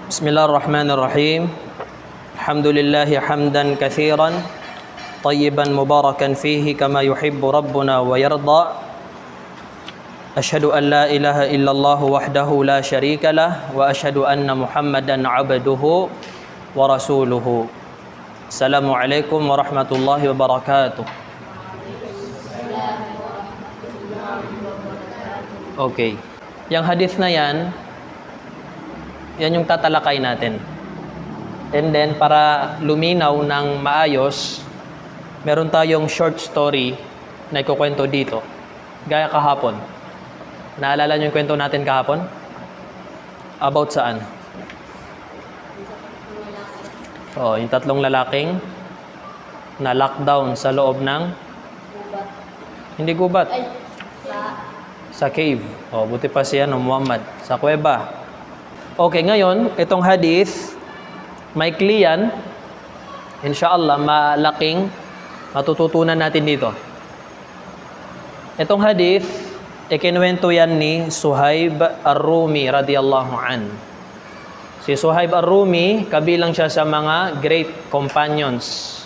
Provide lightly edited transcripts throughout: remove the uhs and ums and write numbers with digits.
بسم الله الرحمن الرحيم الحمد لله حمدا كثيرا طيبا مباركا فيه كما يحب ربنا ويرضى أشهد أن لا إله إلا الله وحده لا شريك له وأشهد أن محمدا عبده ورسوله السلام عليكم ورحمة الله وبركاته. Okay. Yang hadith na yan yung tatalakay natin. And then, para luminaw ng maayos, meron tayong short story na ikukwento dito. Gaya kahapon. Naalala niyo yung kwento natin kahapon? About saan? Yung tatlong lalaking na lockdown sa loob ng hindi gubat. Sa cave. Buti pa siya Muhammad. Sa kuweba. Okay, ngayon, itong hadith, maikli yan. Insyaallah, malaking matututunan natin dito. Itong hadith, ikinuwento yan ni Suhaib Ar-Rumi radiyallahu an. Si Suhaib Ar-Rumi, kabilang siya sa mga great companions,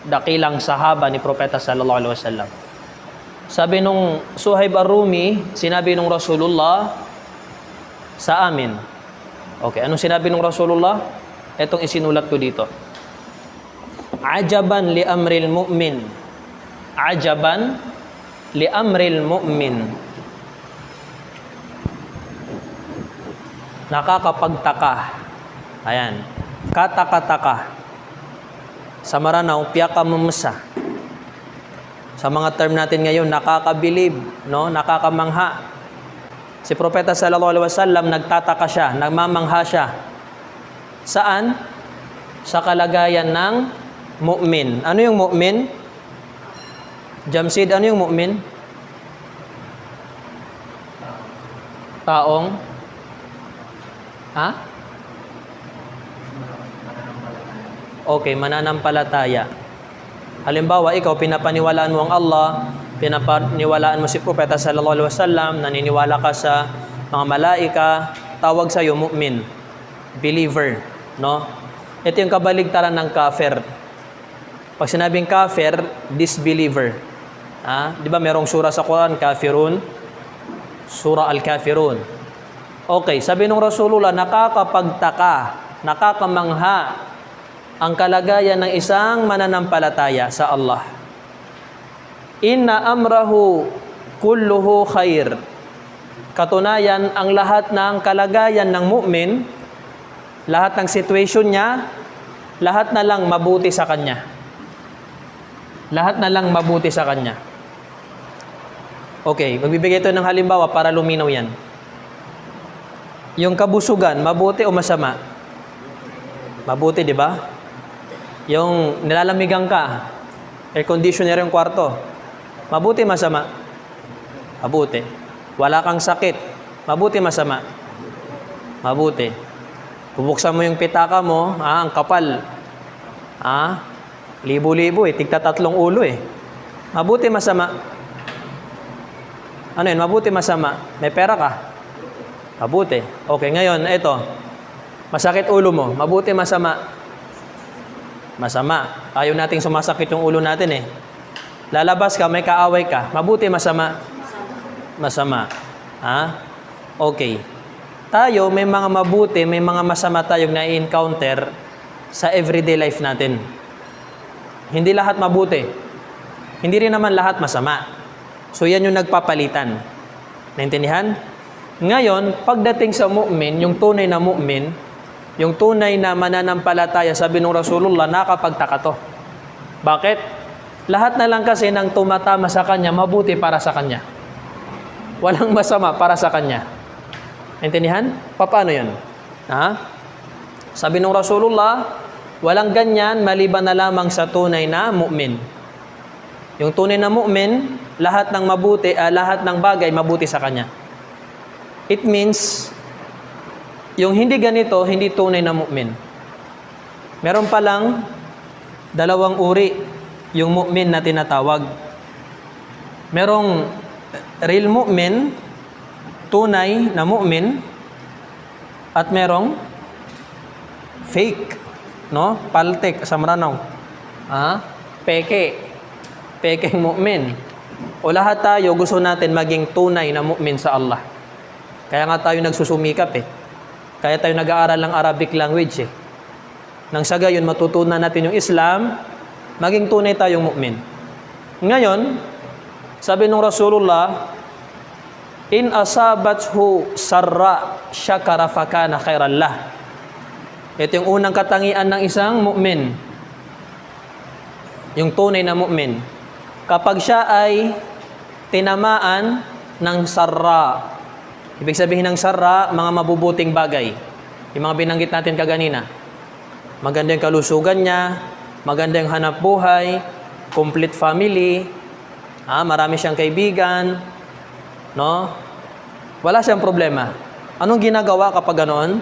dakilang sahaba ni Propeta sallallahu alaihi wasallam. Sabi nung Suhaib Ar-Rumi, sinabi nung Rasulullah sa amin. Okay, anong sinabi nung Rasulullah? Itong isinulat ko dito. Ajaban li amril mu'min. Ajaban li amril mu'min. Nakakapagtaka. Ayan. Kataka-taka. Sa Maranao, piyaka mamasa. Sa mga term natin ngayon, nakakabilib, no? Nakakamangha. Si Propeta sallallahu alaihi wasallam nagtataka siya, nagmamangha siya. Saan? Sa kalagayan ng mu'min. Ano yung mu'min? Jamsid, ano yung mu'min? Taong? Ha? Okay, mananampalataya. Halimbawa, ikaw, pinapaniwalaan mo ang Allah, pinapaniwalaan mo si Propeta sallallahu alaihi wasallam, naniniwala ka sa mga malaika, tawag sa iyo mu'min, believer, no? Ito yung kabaligtaran ng kafir. Pag sinabing kafir, disbeliever. Di ba merong surah sa Quran, kafirun, surah al-kafirun. Okay, sabi ng Rasulullah, nakakapagtaka, nakakamangha ang kalagayan ng isang mananampalataya sa Allah. Inna amrahu kulluhu khair. Katunayan, ang lahat ng kalagayan ng mu'min, lahat ng situation niya, lahat na lang mabuti sa kanya. Lahat na lang mabuti sa kanya. Okay, magbibigay ito ng halimbawa para luminaw yan. Yung kabusugan, mabuti o masama? Mabuti, di ba? Yung nilalamigan ka, air conditioner yung kwarto, mabuti, masama? Mabuti. Wala kang sakit, mabuti, masama? Mabuti. Bubuksan mo yung pitaka mo, ang kapal. Libo-libo tigta 3 ulo Mabuti, masama? Ano yun? Mabuti, masama? May pera ka? Mabuti. Okay, ngayon, ito. Masakit ulo mo, mabuti, masama? Masama. Ayaw nating sumasakit yung ulo natin Lalabas ka, may kaaway ka. Mabuti, masama? Masama. Okay. Tayo, may mga mabuti, may mga masama tayong na-encounter sa everyday life natin. Hindi lahat mabuti. Hindi rin naman lahat masama. So, yan yung nagpapalitan. Naintindihan? Ngayon, pagdating sa mu'min, yung tunay na mu'min, yung tunay na mananampalataya, sabi ng Rasulullah, nakapagtaka to. Bakit? Lahat na lang kasi nang tumatama sa kanya, mabuti para sa kanya. Walang masama para sa kanya. Intindihan? Paano yun? Sabi ng Rasulullah, walang ganyan maliban na lamang sa tunay na mu'min. Yung tunay na mu'min, lahat ng mabuti, lahat ng bagay mabuti sa kanya. It means, yung hindi ganito, hindi tunay na mu'min. Meron palang 2 uri yung mu'min na tinatawag. Merong real mu'min, tunay na mu'min, at merong fake, no? Paltek sa maranaw. Peke. Pekeng mu'min. O lahat tayo gusto natin maging tunay na mu'min sa Allah. Kaya nga tayo nagsusumikap eh. Kaya tayo nag-aaral ng Arabic language eh. Nang sa gayon matutunan natin yung Islam, maging tunay tayong mu'min. Ngayon, sabi nung Rasulullah, in asabathu sarra syakara fakana khairan lah. Ito yung unang katangian ng isang mu'min. Yung tunay na mu'min. Kapag siya ay tinamaan ng sarra. Ibig sabihin ng sarra, mga mabubuting bagay. Yung mga binanggit natin kaganina. Maganda yung kalusugan niya, maganda yung hanap buhay, complete family, marami siyang kaibigan, no? Wala siyang problema. Anong ginagawa kapag ganoon?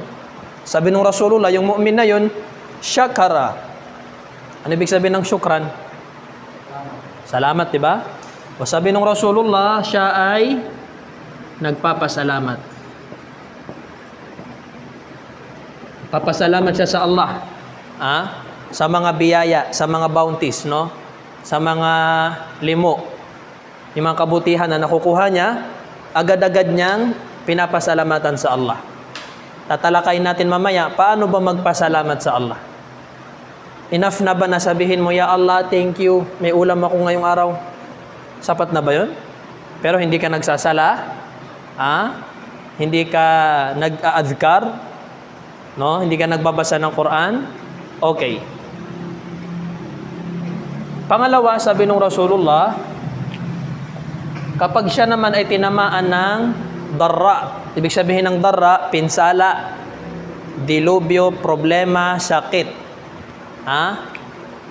Sabi ng Rasulullah, yung mu'min na yun, syakara. Ano ibig sabihin ng syukran? Salamat, di ba? O sabi ng Rasulullah, siya ay nagpapasalamat. Papasalamat siya sa Allah. Sa mga biyaya, sa mga bounties, no? Sa mga limo. Yung mga kabutihan na nakukuha niya, agad-agad niyang pinapasalamatan sa Allah. Tatalakayin natin mamaya, paano ba magpasalamat sa Allah? Enough na ba na sabihin mo, Ya Allah, thank you, may ulam ako ngayong araw? Sapat na ba yun? Pero hindi ka nagsasala? Hindi ka nag-aadhkar? No? Hindi ka nagbabasa ng Quran? Okay. Pangalawa, sabi ng Rasulullah, kapag siya naman ay tinamaan ng darra, ibig sabihin ng darra, pinsala, dilubyo, problema, sakit.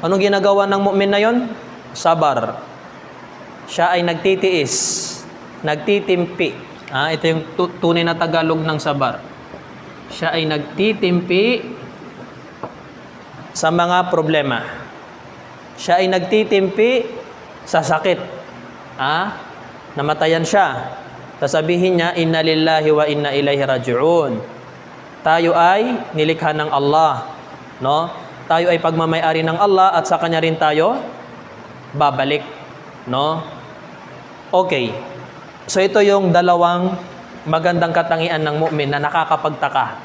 Anong ginagawa ng mu'min na yon? Sabar. Siya ay nagtitiis, nagtitimpi. Ito yung tunay na Tagalog ng sabar. Siya ay nagtitimpi sa mga problema. Siya ay nagtitimpi sa sakit. Namatayan siya. Sasabihin niya, inna lillahi wa inna ilaihi raji'un. Tayo ay nilikha ng Allah. No? Tayo ay pagmamay-ari ng Allah at sa Kanya rin tayo babalik. No? Okay. So ito yung dalawang magandang katangian ng mu'min na nakakapagtaka.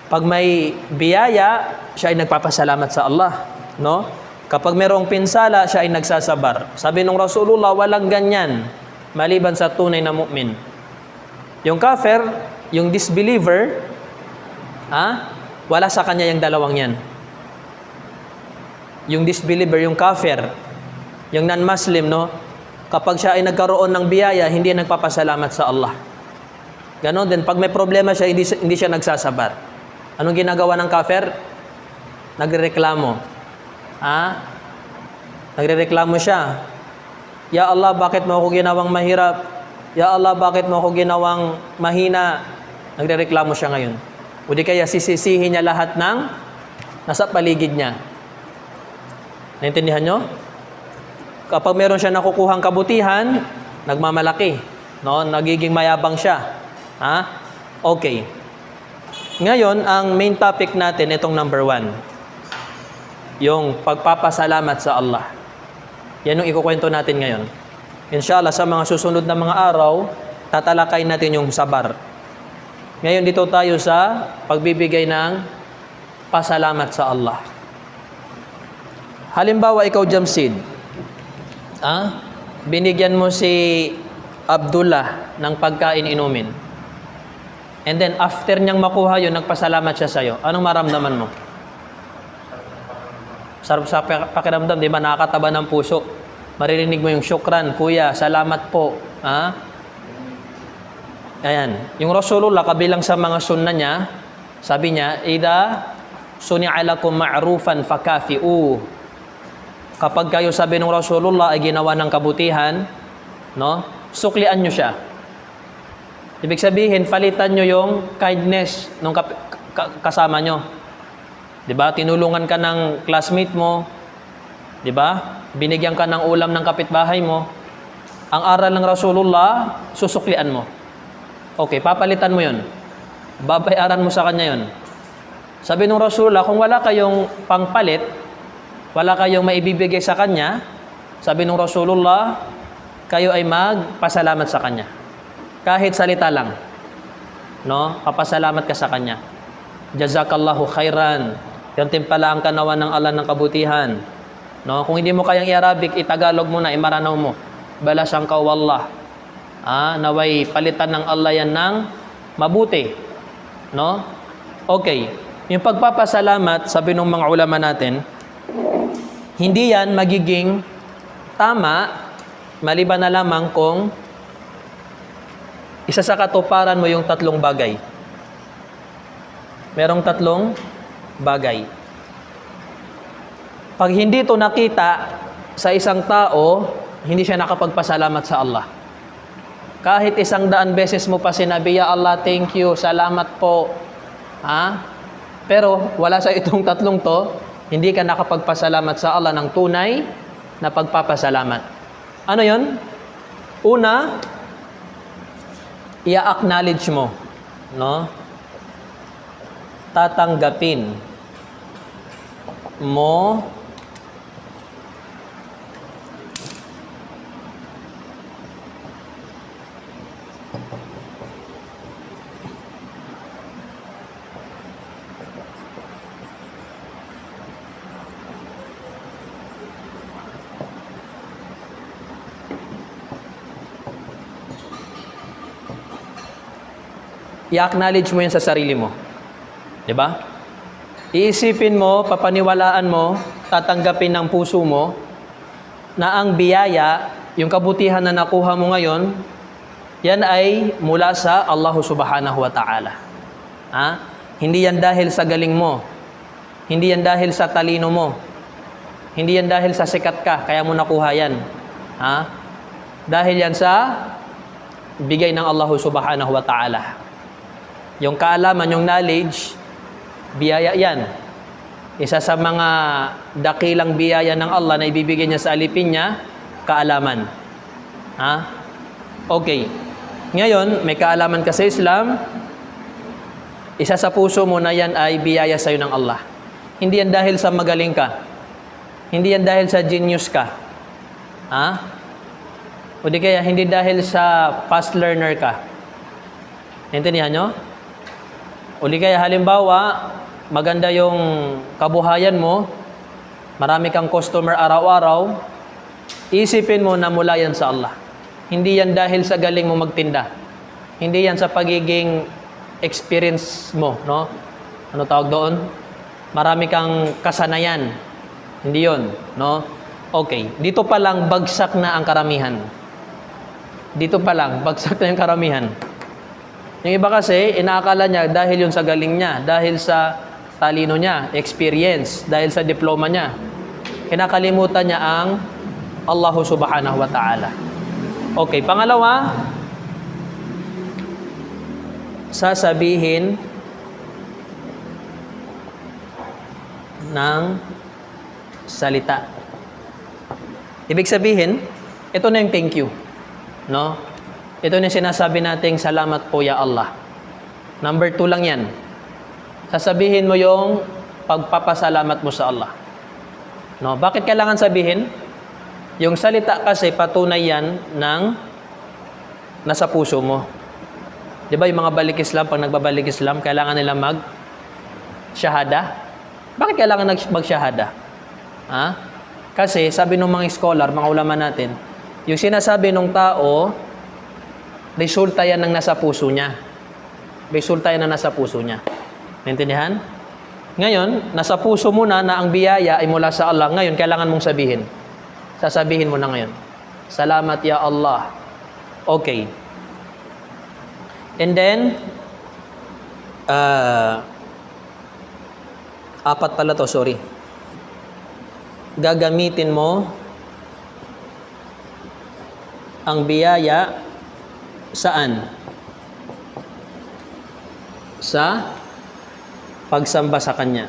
Pag may biyaya, siya ay nagpapasalamat sa Allah. No? Kapag mayroong pinsala, siya ay nagsasabar. Sabi ng Rasulullah, walang ganyan maliban sa tunay na mu'min. Yung kafir, yung disbeliever, wala sa kanya yung dalawang yan. Yung disbeliever, yung kafir, yung non-Muslim, no? Kapag siya ay nagkaroon ng biyaya, hindi nagpapasalamat sa Allah. Ganon din, pag may problema siya, hindi siya nagsasabar. Anong ginagawa ng kafir? Nagrereklamo. Nagrereklamo siya. Ya Allah, bakit mo ako ginawang mahirap? Ya Allah, bakit mo ako ginawang mahina? Nagrereklamo siya ngayon. O di kaya sisisihin niya lahat ng nasa paligid niya. Naintindihan nyo? Kapag meron siya nakukuhang kabutihan, nagmamalaki. No? Nagiging mayabang siya. Okay. Ngayon, ang main topic natin, itong number 1. Yung pagpapasalamat sa Allah. Yan yung ikukwento natin ngayon. Inshallah, sa mga susunod na mga araw, tatalakay natin yung sabar. Ngayon, dito tayo sa pagbibigay ng pasalamat sa Allah. Halimbawa, ikaw, Jamsid, binigyan mo si Abdullah ng pagkain inumin. And then, after niyang makuha yun, nagpasalamat siya sa'yo. Anong maramdaman mo? Sarap sa pakiramdam, di ba? Nakakataba ng puso. Maririnig mo yung syukran, kuya, salamat po. Ayan. Yung Rasulullah, kabilang sa mga sunna niya, sabi niya, Ida suni'alakum ma'rufan fakafi'u. Kapag kayo, sabi ng Rasulullah, ay ginawa ng kabutihan, no? Suklian nyo siya. Ibig sabihin, palitan nyo yung kindness ng kasama nyo. Diba? Tinulungan ka ng classmate mo. Diba? Binigyan ka ng ulam ng kapitbahay mo. Ang aral ng Rasulullah, susuklian mo. Okay, papalitan mo yun. Babayaran mo sa kanya yun. Sabi ng Rasulullah, kung wala kayong pangpalit, wala kayong maibibigay sa Kanya, sabi ng Rasulullah, kayo ay magpasalamat sa Kanya. Kahit salita lang. No? Papasalamat ka sa Kanya. Jazakallahu khairan. Yung pala ang kanawan ng Allah ng kabutihan. No? Kung hindi mo kayang i-Arabic, itagalog mo na, imaranaw mo. Balasang ka wallah. Naway palitan ng Allah yan ng mabuti. No? Okay. Yung pagpapasalamat, sabi ng mga ulama natin, hindi yan magiging tama, maliban na lamang kung isa sa katuparan mo yung tatlong bagay. Merong tatlong bagay. Pag hindi ito nakita sa isang tao, hindi siya nakapagpasalamat sa Allah. Kahit 100 beses mo pa sinabi, Ya Allah, thank you, salamat po. Pero wala sa itong tatlong to, hindi ka nakapagpasalamat sa Allah ng tunay na pagpapasalamat. Ano yon? Una, i-acknowledge mo, no? Tatanggapin mo i-acknowledge mo yan sa sarili mo. Diba? Iisipin mo, papaniwalaan mo, tatanggapin ng puso mo na ang biyaya, yung kabutihan na nakuha mo ngayon, yan ay mula sa Allah subhanahu wa ta'ala. Hindi yan dahil sa galing mo. Hindi yan dahil sa talino mo. Hindi yan dahil sa sikat ka, kaya mo nakuha yan. Dahil yan sa bigay ng Allah subhanahu wa ta'ala. Yung kaalaman, yung knowledge, biyaya yan. Isa sa mga dakilang biyaya ng Allah na ibibigay niya sa alipin niya, kaalaman. Okay. Ngayon, may kaalaman ka sa Islam, isa sa puso mo na yan ay biyaya sa'yo ng Allah. Hindi yan dahil sa magaling ka. Hindi yan dahil sa genius ka. O di kaya, hindi dahil sa fast learner ka. Naintindihan nyo? O di kaya, halimbawa, maganda yung kabuhayan mo, marami kang customer araw-araw, isipin mo na mula yan sa Allah. Hindi yan dahil sa galing mo magtinda. Hindi yan sa pagiging experience mo, no? Ano tawag doon? Marami kang kasanayan. Hindi yun, no? Okay. Dito pa lang, bagsak na ang karamihan. Dito pa lang, bagsak na yung karamihan. Yung iba kasi, inaakala niya dahil yun sa galing niya, dahil sa talino niya, experience, dahil sa diploma niya. Kinakalimutan niya ang Allah subhanahu wa ta'ala. Okay, pangalawa, sasabihin ng salita. Ibig sabihin, ito na yung thank you. No? Ito na yung sinasabi nating salamat po ya Allah. Number 2 lang yan. Sasabihin mo yung pagpapasalamat mo sa Allah. No? Bakit kailangan sabihin? Yung salita kasi patunay yan ng nasa puso mo. Di ba yung mga balik Islam, pag nagbabalik Islam, kailangan nila mag-shahada? Bakit kailangan mag-shahada? Kasi sabi ng mga scholar, mga ulama natin, yung sinasabi ng tao, resulta yan ng nasa puso niya. Resulta yan ng nasa puso niya. Naintindihan? Ngayon, nasa puso mo na ang biyaya ay mula sa Allah. Ngayon, kailangan mong sabihin. Sasabihin mo na ngayon. Salamat ya Allah. Okay. And then, 4 pala to, sorry. Gagamitin mo ang biyaya saan? Sa pagsamba sa Kanya.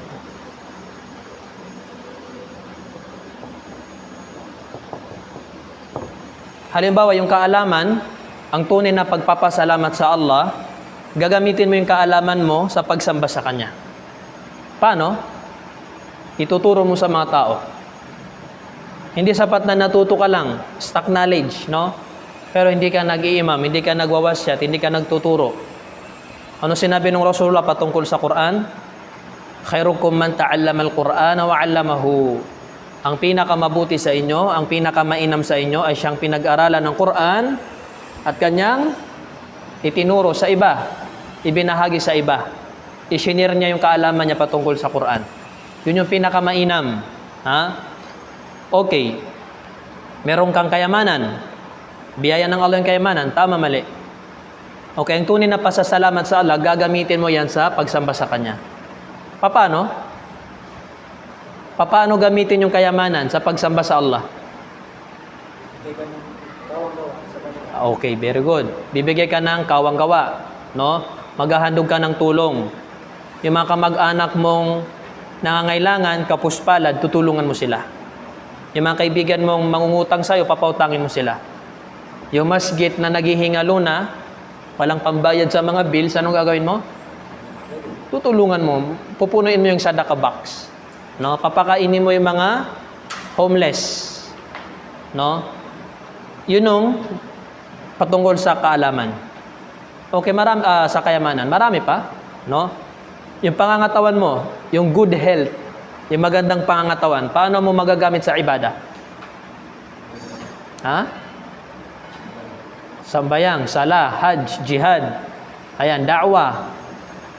Halimbawa, yung kaalaman, ang tunay na pagpapasalamat sa Allah, gagamitin mo yung kaalaman mo sa pagsamba sa Kanya. Paano? Ituturo mo sa mga tao. Hindi sapat na natuto ka lang, stock knowledge, no? Pero hindi ka nag-iimam, hindi ka nagwawasyat, hindi ka nagtuturo. Ano sinabi ng Rasulullah patungkol sa Quran? Khairukum man ta'allama al-Qur'ana wa 'allamahu. Ang pinakamabuti sa inyo, ang pinakamainam sa inyo ay siyang pinag-aralan ng Quran at kanyang itinuro sa iba, ibinahagi sa iba. I-share niya yung kaalaman niya patungkol sa Quran. Yun yung pinakamainam. Ha? Okay. Meron kang kayamanan. Biyaya ng Allah yung kayamanan. Tama, mali. Okay, ang tunay na pasasalamat sa Allah, gagamitin mo yan sa pagsamba sa Kanya. Paano? Paano gamitin yung kayamanan sa pagsamba sa Allah? Okay, very good. Bibigay ka ng kawang-gawa, no? Maghahandog ka ng tulong. Yung mga kamag-anak mong nangangailangan, kapuspalad, tutulungan mo sila. Yung mga kaibigan mong mangungutang sa'yo, papautangin mo sila. Yung masjid na naghihingalo na, walang pambayad sa mga bills, anong gagawin mo? Tutulungan mo, pupunuin mo yung sadaka box. No? Papakainin mo yung mga homeless. No? Yun yung patungkol sa kaalaman. Okay, sa kayamanan. Marami pa. No? Yung pangangatawan mo, yung good health, yung magandang pangangatawan, paano mo magagamit sa ibada? Ha? Sambayang, sala, hajj, jihad. Ayan, da'wah.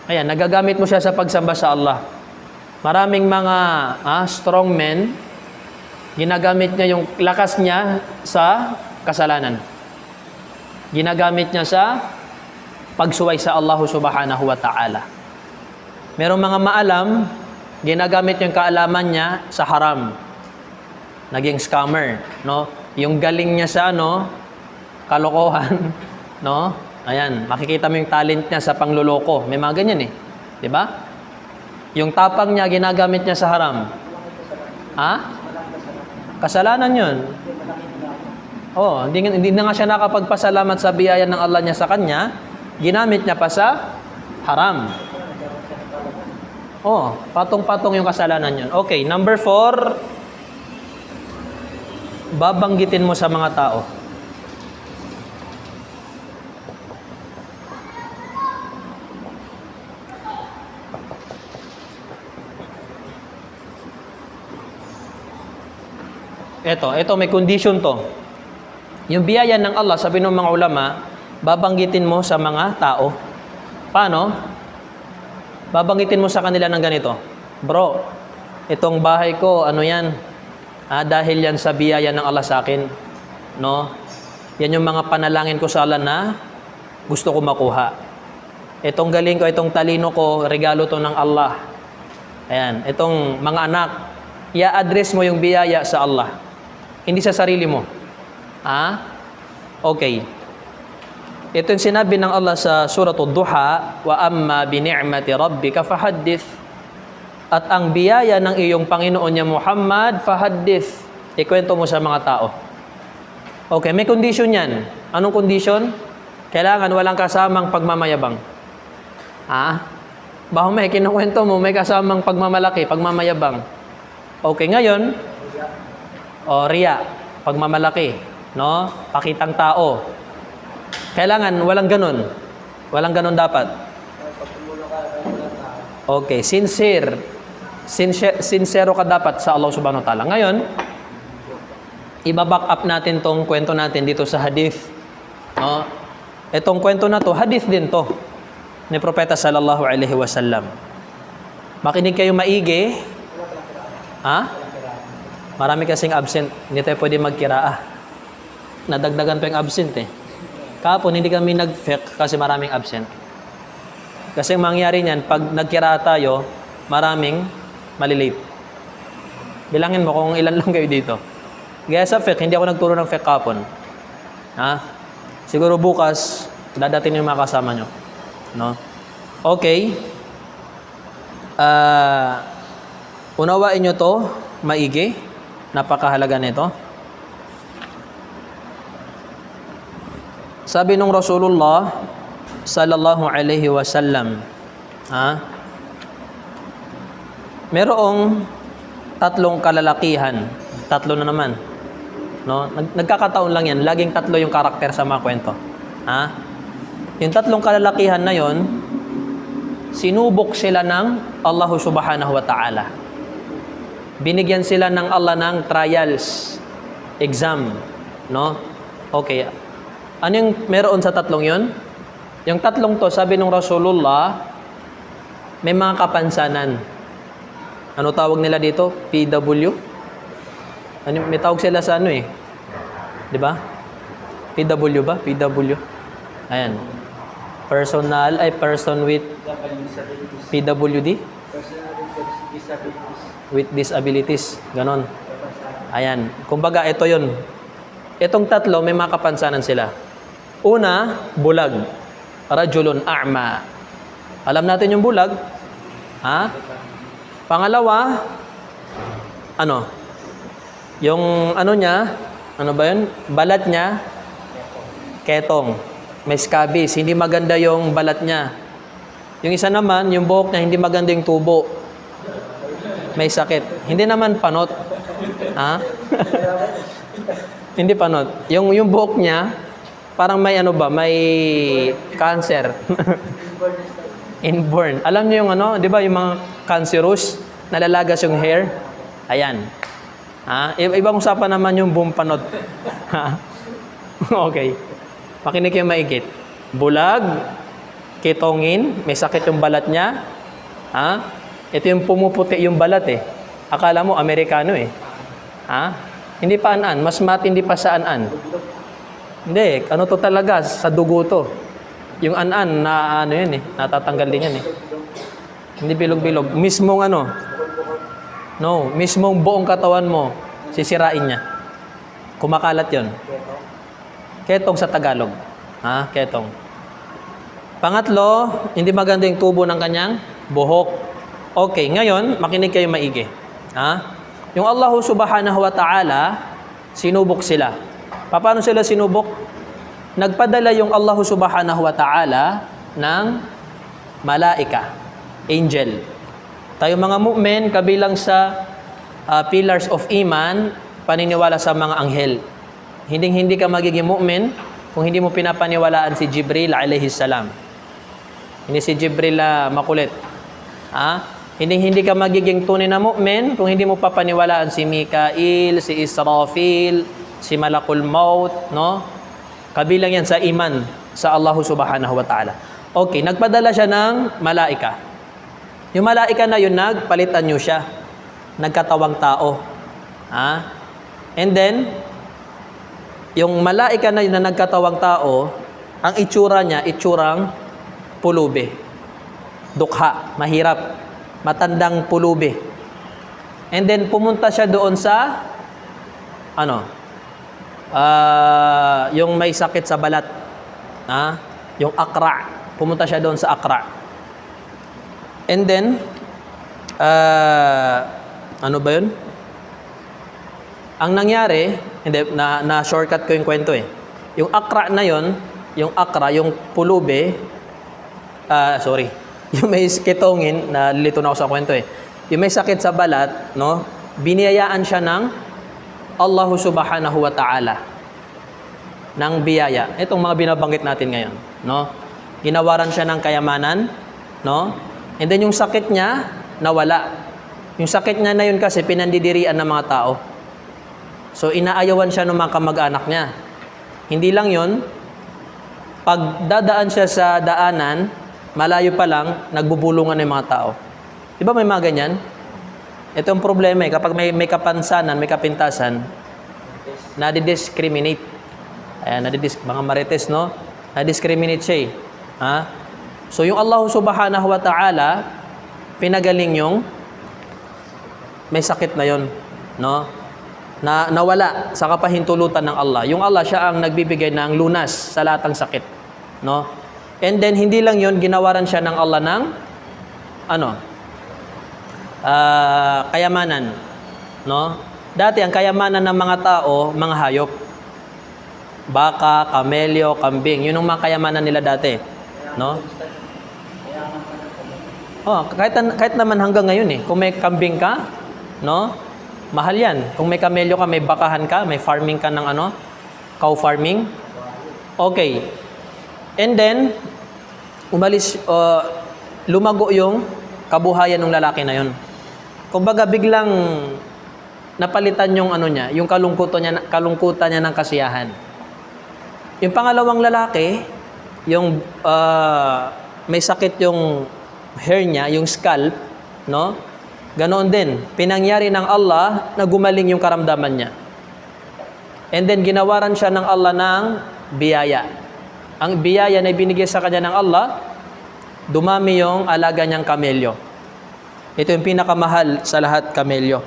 Ayan, nagagamit mo siya sa pagsamba sa Allah. Maraming mga strong men, ginagamit niya yung lakas niya sa kasalanan. Ginagamit niya sa pagsuway sa Allah subhanahu wa ta'ala. Merong mga maalam, ginagamit yung kaalaman niya sa haram. Naging scammer, no? Yung galing niya sa kalokohan, no? Ayan, makikita mo yung talent niya sa pangluloko. May mga ganyan 'di ba? Yung tapang niya ginagamit niya sa haram. Ha? Kasalanan 'yun. Oh, hindi na nga siya nakapagpasalamat sa biyaya ng Allah niya sa kanya, ginamit niya pa sa haram. Oh, patong-patong yung kasalanan 'yun. Okay, number 4, babanggitin mo sa mga tao. Ito may condition to. Yung biyaya ng Allah, sabi ng mga ulama, babanggitin mo sa mga tao. Paano? Babanggitin mo sa kanila ng ganito. Bro, itong bahay ko, ano yan? Dahil yan sa biyaya ng Allah sa akin. No? Yan yung mga panalangin ko sa Allah na gusto ko makuha. Itong galing ko, itong talino ko, regalo to ng Allah. Ayan, itong mga anak, i-address mo yung biyaya sa Allah. Hindi sa sarili mo. Okay. Ito yung sinabi ng Allah sa Suratul Duha, wa amma bi ni'mati rabbika fahaddith. At ang biyaya ng iyong Panginoon niya Muhammad, fahaddith. Ikwento mo sa mga tao. Okay, may condition yan. Anong condition? Kailangan walang kasamang pagmamayabang. Baho may kinukwento mo, may kasamang pagmamalaki, pagmamayabang. Okay, ngayon, riya, pagmamalaki, no? Pakitang tao. Kailangan walang ganun. Walang ganun dapat. Okay, sincere. Sincero ka dapat sa Allah subhanahu wa ta'ala. Ngayon, iba-back up natin tong kwento natin dito sa hadith. No? Itong kwento na to, hadith din to ni Propeta sallallahu alaihi wasallam. Makinig kayo maigi. Marami kasing absent. Hindi tayo pwede magkiraa. Nadagdagan pa yung absent Kahapon hindi kami nag-fiqh kasi maraming absent. Kasi ang mangyari niyan, pag nagkira tayo, maraming malilate. Bilangin mo kung ilan lang kayo dito. Gaya sa fiqh, hindi ako nagturo ng fiqh kahapon. Siguro bukas, dadating yung mga kasama nyo. No? Okay. Unawain nyo to, maigi. Napakahalaga nito. Sabi nung Rasulullah sallallahu alaihi wasallam, merong tatlong kalalakihan. Tatlo na naman. No? Nagkakataon lang yan. Laging tatlo yung karakter sa mga kwento. Ha? Yung tatlong kalalakihan na yon, sinubok sila ng Allah subhanahu wa ta'ala. Binigyan sila ng Allah ng trials, exam. No? Okay. Ano yung meron sa tatlong yon? Yung tatlong to, sabi ng Rasulullah, may mga kapansanan. Ano tawag nila dito? PW? Ano, may tawag sila sa ano eh. Di ba? PW ba? PW. Ayan. Personal, ay person with PWD? With disabilities. Ganon. Ayan. Kumbaga, ito yun. Itong tatlo, may mga kapansanan sila. Una, bulag. Rajulun a'ma. Alam natin yung bulag. Ha? Pangalawa, ano? Yung ano niya, ano ba yun? Balat niya, ketong. May scabies. Hindi maganda yung balat niya. Yung isa naman, yung buhok niya, hindi maganda yung tubo. May sakit. Hindi naman panot. Ha? Hindi panot. Yung buhok niya, parang may ano ba, may cancer. Inborn. Alam niyo yung ano, di ba yung mga cancerous, nalalagas yung hair? Ayan. Ha? Ibang usapan naman yung buong panot. Okay. Makinig kayo maigit. Bulag, kitongin, may sakit yung balat niya. Ha? Ito yung pumuputi yung balat eh. Akala mo Amerikano eh. Ha? Hindi pa an-an, mas matindi pa sa an-an. Hindi, ano to talaga, sa dugo to. Yung an-an na ano yun eh, natatanggal din yan eh. Hindi bilog-bilog. Mismong ano, no, mismong buong katawan mo, sisirain niya. Kumakalat yon. Ketong sa Tagalog. Ha? Ketong. Pangatlo, hindi maganda yung tubo ng kanyang buhok. Okay, ngayon, makinig kayo maigi. Ha? Yung Allah subhanahu wa ta'ala, sinubok sila. Paano sila sinubok? Nagpadala yung Allah subhanahu wa ta'ala ng malaika, angel. Tayo mga mu'min, kabilang sa pillars of iman, paniniwala sa mga anghel. Hindi ka magiging mu'min kung hindi mo pinapaniwalaan si Jibril alayhi salam. Hindi si Jibril makulit. Ha? Hindi ka magiging tunay na mu'min kung hindi mo papaniwalaan si Mikail, si Israfil, si Malakul Maut, no? Kabilang yan sa iman sa Allah subhanahu wa ta'ala. Okay, nagpadala siya ng malaika. Yung malaika na yun, nagpalitan nyo siya. Nagkatawang tao. Ha? And then, yung malaika na yun na nagkatawang tao, ang itsura niya, itsurang pulubi. Dukha, mahirap. Matandang pulubi. And then, pumunta siya doon sa, yung may sakit sa balat. Ha? Yung akra. Pumunta siya doon sa akra. And then, ano ba yun? Ang nangyari, hindi, na-shortcut ko yung kwento eh. Yung akra na yun, yung akra, yung pulube, yung may ketongin, nalilito na ako sa kwento eh. Yung may sakit sa balat, no? Biniyayaan siya ng Allah subhanahu wa ta'ala ng biyaya. Itong mga binabanggit natin ngayon, no? Ginawaran siya ng kayamanan, no? And then yung sakit niya, nawala. Yung sakit niya na yun kasi pinandidirian ng mga tao. So, inaayawan siya ng mga kamag-anak niya. Hindi lang yun, pag dadaan siya sa daanan, malayo pa lang, nagbubulungan ng mga tao. Di ba may mga ganyan? Ito ang problema eh. Kapag may kapansanan, may kapintasan, nadidiscriminate. Ayan, mga marites, no? Nadiscriminate siya eh. Ha? So, yung Allah subhanahu wa ta'ala, pinagaling yung may sakit na yon, no? Na nawala sa kapahintulutan ng Allah. Yung Allah, siya ang nagbibigay ng lunas sa lahat ng sakit, no? And then hindi lang yon, ginawaran siya ng Allah ng kayamanan, no? Dati ang kayamanan ng mga tao, mga hayop. Baka, kamelyo, kambing, yun ang mga kayamanan nila dati, no? Oh, kahit naman hanggang ngayon eh, kung may kambing ka, no? Mahal yan. Kung may kamelyo ka, may bakahan ka, may farming ka ng ano, cow farming. Okay. And then, lumago yung kabuhayan ng lalaki na yun. Kumbaga biglang napalitan yung ano niya, yung kalungkutan niya ng kasiyahan. Yung pangalawang lalaki, yung may sakit yung hair niya, yung scalp, no? Ganoon din, pinangyari ng Allah na gumaling yung karamdaman niya. And then ginawaran siya ng Allah ng biyaya. Ang biyaya na ibinigay sa kanya ng Allah, dumami yung alaga niyang kamelyo. Ito yung pinakamahal sa lahat, kamelyo.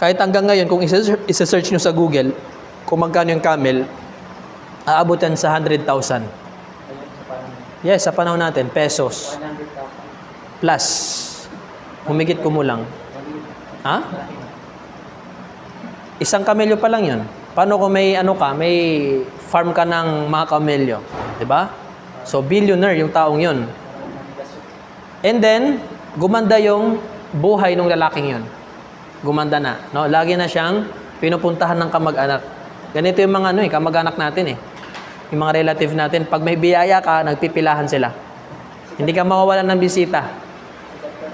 Kahit hanggang ngayon, kung isa-search nyo sa Google, kung magkano yung camel, aabutan sa 100,000. Yes, sa panahon natin, pesos. 100,000. Plus. Humigit kumulang. Ha? Isang kamelyo pa lang yun. Paano kung may may farm ka ng mga kamelyo? 'Di ba? So billionaire yung taong yun. And then gumanda yung buhay ng lalaking yun. Gumanda na, no? Lagi na siyang pinupuntahan ng kamag-anak. Ganito yung mga kamag-anak natin eh. Yung mga relative natin, pag may biyaya ka, nagpipilahan sila. Hindi ka mawawalan ng bisita.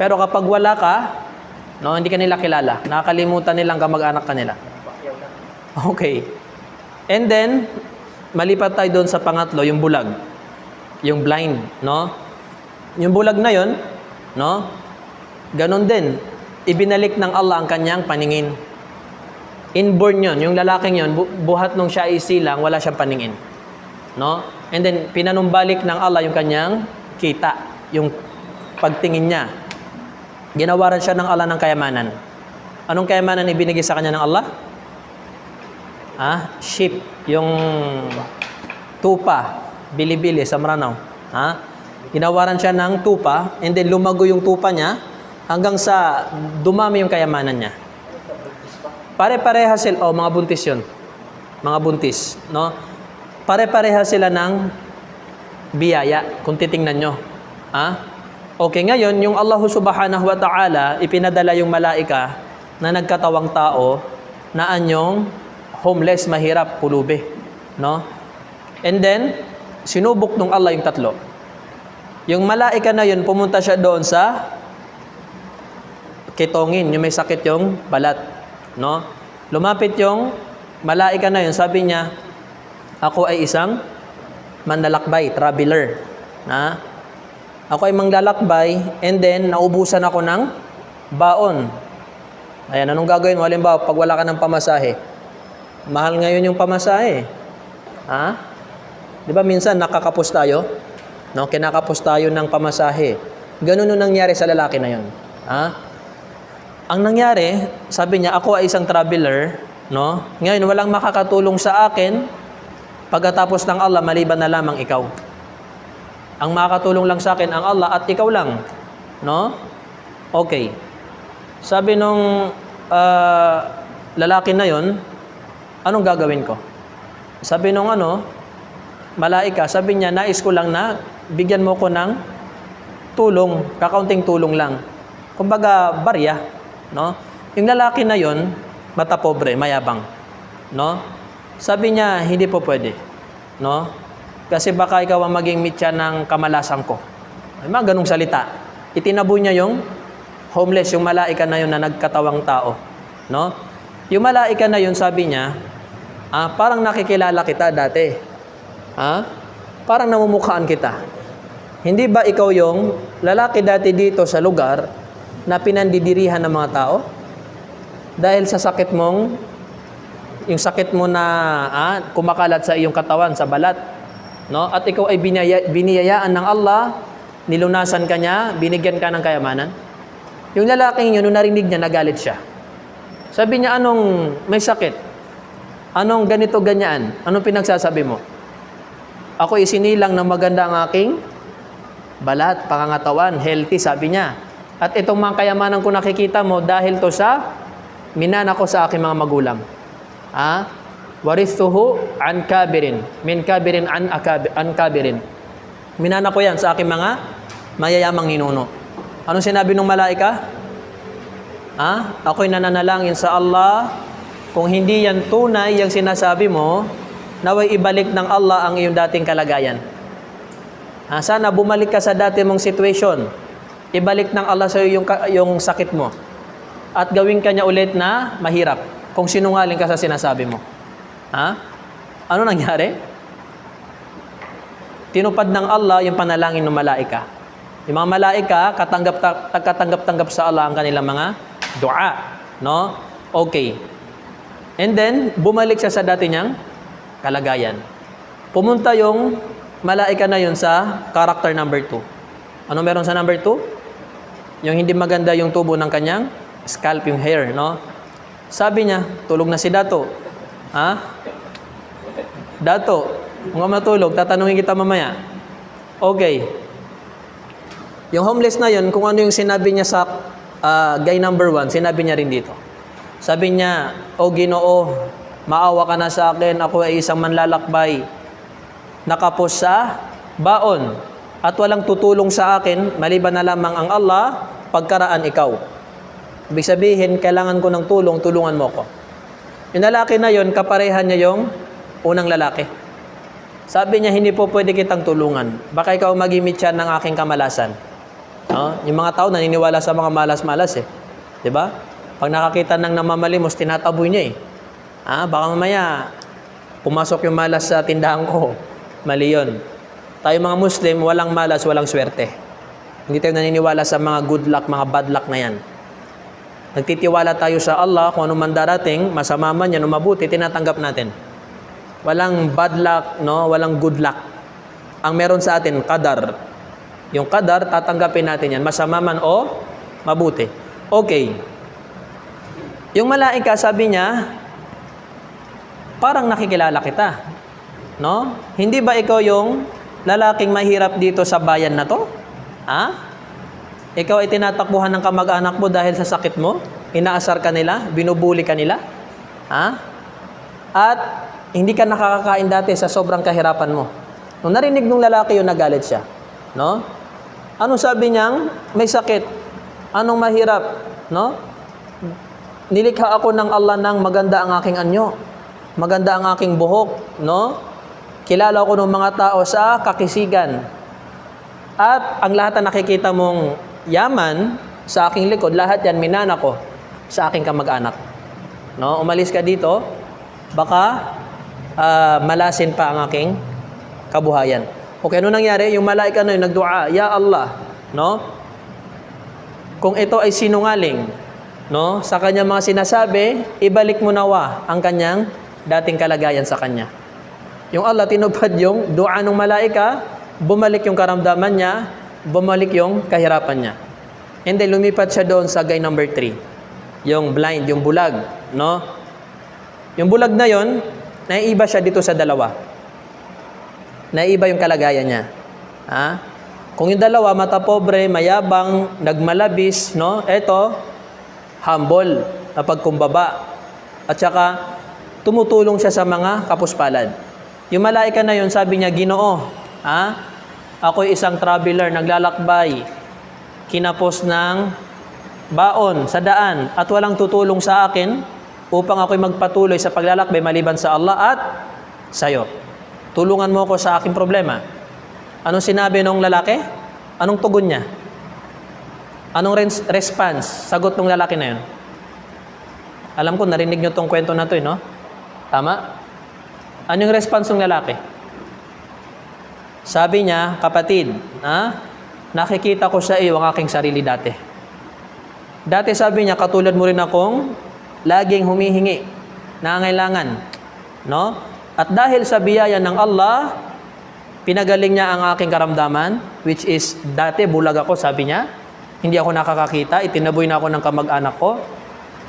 Pero kapag wala ka, no, hindi ka nila kilala. Nakakalimutan nilang kamag-anak ka nila. Okay. And then, malipat tayo doon sa pangatlo, yung bulag. Yung blind, no? Yung bulag na yon, no? Ganon din. Ibinalik ng Allah ang kanyang paningin. Inborn yon, yung lalaking yon, buhat nung siya isilang, wala siyang paningin. No? And then, pinanumbalik ng Allah yung kanyang kita, yung pagtingin niya. Ginawaran siya ng Allah ng kayamanan. Anong kayamanan ibinigay sa kanya ng Allah? Sheep, yung tupa, bili-bili sa Maranao. Ginawaran siya ng tupa, and then lumago yung tupa niya hanggang sa dumami yung kayamanan niya. Pare-pareha sila, mga buntis yun. Mga buntis, no? Pare-pareha sila ng biyaya, kung titingnan nyo. Okay, ngayon, yung Allah subhanahu wa ta'ala, ipinadala yung malaika na nagkatawang tao na anyong homeless, mahirap, pulubi. No? And then, sinubok nung Allah yung tatlo. Yung malaika na yun, pumunta siya doon sa kitongin, yung may sakit yung balat. No? Lumapit yung malaika na yun, sabi niya, ako ay isang manlalakbay, traveler. Ako ay manglalakbay, and then naubusan ako ng baon. Ayan, anong gagawin mo? Halimbawa, pag wala ka ng pamasahe, mahal ngayon yung pamasahe. Di ba minsan nakakapos tayo? No? Kinakapos tayo ng pamasahe. Ganun yung nangyari sa lalaki na yun. Ang nangyari, sabi niya, ako ay isang traveler, no? Ngayon, walang makakatulong sa akin pagkatapos ng Allah, maliban na lamang ikaw. Ang makakatulong lang sa akin ang Allah at ikaw lang. No? Okay. Sabi nung lalaki na yon, anong gagawin ko? Sabi nung malaika, sabi niya, nais ko lang na bigyan mo ko ng tulong, kakaunting tulong lang. Kumbaga, barya. No? Yung lalaki na yon, mata pobre, mayabang. No? Sabi niya, hindi po pwede. No? Kasi baka ikaw ang maging mitya ng kamalasan ko. Ay, mga ganung salita. Itinabo niya yung homeless, yung malaika na yun na nagkatawang tao. No? Yung malaika na yun, sabi niya, parang nakikilala kita dati. Parang namumukhaan kita. Hindi ba ikaw yung lalaki dati dito sa lugar na pinandidirihan ng mga tao? Dahil sa sakit mong, yung sakit mo na kumakalat sa iyong katawan, sa balat. No? At ikaw ay biniyayaan ng Allah, nilunasan ka niya, binigyan ka ng kayamanan. Yung lalaking yun, nung narinig niya, nagalit siya. Sabi niya, anong may sakit? Anong ganito, ganyan? Anong pinagsasabi mo? Ako isinilang na maganda ang aking balat, pangangatawan, healthy, sabi niya. At itong mga kayamanan ko nakikita mo, dahil to sa minana ko sa aking mga magulang. Warithuhu an kabirin, min kabirin an kabirin. Minana ko yan sa aking mga mayayamang ninuno. Anong sinabi ng malaika? Ako'y nananalangin sa Allah, kung hindi yan tunay yung sinasabi mo, naway ibalik ng Allah ang iyong dating kalagayan. Sana bumalik ka sa dati mong situation. Ibalik ng Allah sa iyo yung sakit mo. At gawin ka niya ulit na mahirap kung sinungaling ka sa sinasabi mo. Ano nangyari? Tinupad ng Allah yung panalangin ng malaika. Yung mga malaika, katanggap-tanggap sa Allah ang kanilang mga dua. No? Okay. And then, bumalik siya sa dati niyang kalagayan. Pumunta yung malaika na yun sa character number 2. Ano meron sa number 2? Yung hindi maganda yung tubo ng kanyang scalp, yung hair. No? Sabi niya, tulog na si Dato. Dato, kung matulog, tatanungin kita mamaya. Okay. Yung homeless na yun, kung ano yung sinabi niya sa guy number 1, sinabi niya rin dito. Sabi niya, O Ginoo, maawa ka na sa akin, ako ay isang manlalakbay. Nakapos sa baon at walang tutulong sa akin, maliban na lamang ang Allah, pagkaraan ikaw. Ibig sabihin, kailangan ko ng tulong, tulungan mo ko. Yung lalaki na yun, kaparehan niya yung unang lalaki. Sabi niya, hindi po pwede kitang tulungan. Baka ikaw mag-imit siya ng aking kamalasan. No? Yung mga tao naniniwala sa mga malas-malas eh. 'Di ba? Pag nakakita ng namamalimos, tinataboy niya eh. Baka mamaya pumasok yung malas sa tindahan ko. Mali yun. Tayo mga Muslim, walang malas, walang swerte. Hindi tayo naniniwala sa mga good luck, mga bad luck na yan. Nagtitiwala tayo sa Allah, kung ano man darating, masama man yan o mabuti, tinatanggap natin. Walang bad luck, no? Walang good luck. Ang meron sa atin, qadar. Yung qadar, tatanggapin natin yan. Masama man o mabuti. Okay. Yung malaika, sabi niya, parang nakikilala kita. No? Hindi ba ikaw yung lalaking mahirap dito sa bayan na to? Ikaw ay tinatakbuhan ng kamag-anak mo dahil sa sakit mo? Inaasar ka nila? Binubuli ka nila? At hindi ka nakakakain dati sa sobrang kahirapan mo. Nung narinig ng lalaki yun, nagalit siya. No? Anong sabi niyang? May sakit. Anong mahirap? No? Nilikha ako ng Allah ng maganda ang aking anyo. Maganda ang aking buhok. No? Kilala ko ng mga tao sa kakisigan. At ang lahat na nakikita mong yaman sa aking likod, lahat yan minana ko sa aking kamag-anak. No? Umalis ka dito, baka malasin pa ang aking kabuhayan. Okay, ano nangyari? Yung malaika na yun, nagdua, Ya Allah, no? Kung ito ay sinungaling, no? Sa kanyang mga sinasabi, ibalik mo nawa ang kanyang dating kalagayan sa kanya. Yung Allah, tinupad yung dua ng malaika, bumalik yung karamdaman niya, bumalik yung kahirapan niya. And then, lumipat siya doon sa guy number 3. Yung blind, yung bulag, no? Yung bulag na yon, naiiba siya dito sa dalawa. Naiiba yung kalagayan niya. Kung yung dalawa, mata pobre, mayabang, nagmalabis, no? Ito, humble, napagkumbaba. At saka, tumutulong siya sa mga kapuspalad. Yung malaika na yun, sabi niya, Ginoo, ako'y isang traveler, naglalakbay, kinapos ng baon sa daan, at walang tutulong sa akin upang ako'y magpatuloy sa paglalakbay maliban sa Allah at sa'yo. Tulungan mo ako sa aking problema. Anong sinabi ng lalaki? Anong tugon niya? Anong response? Sagot ng lalaki na yun? Alam ko, narinig nyo tong kwento na to, no? Tama? Anong response ng lalaki? Sabi niya, kapatid, nakikita ko sa iyo ang aking sarili dati. Dati sabi niya, katulad mo rin akong laging humihingi, nangangailangan. No? At dahil sa biyaya ng Allah, pinagaling niya ang aking karamdaman, which is, dati bulag ako, sabi niya, hindi ako nakakakita, itinaboy na ako ng kamag-anak ko.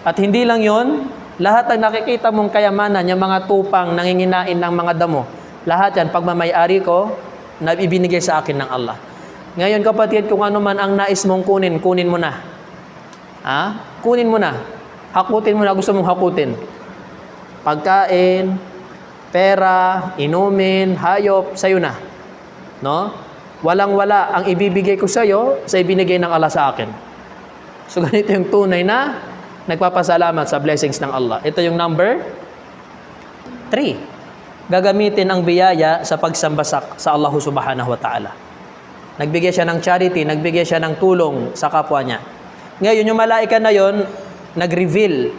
At hindi lang yon, lahat ng nakikita mong kayamanan, yung mga tupang, nanginginain ng mga damo, lahat yan, pagmamayari ko, na ibinigay sa akin ng Allah. Ngayon kapatid, kung ano man ang nais mong kunin, kunin mo na. Kunin mo na. Hakutin mo na, gusto mong hakutin. Pagkain, pera, inumin, hayop, sa'yo na. No? Walang-wala ang ibibigay ko sa iyo sa ibinigay ng Allah sa akin. So ganito yung tunay na nagpapasalamat sa blessings ng Allah. Ito yung number 3. Gagamitin ang biyaya sa pagsamba sa Allah subhanahu wa ta'ala. Nagbigay siya ng charity, nagbigay siya ng tulong sa kapwa niya. Ngayon, yung malaika na yon nag-reveal,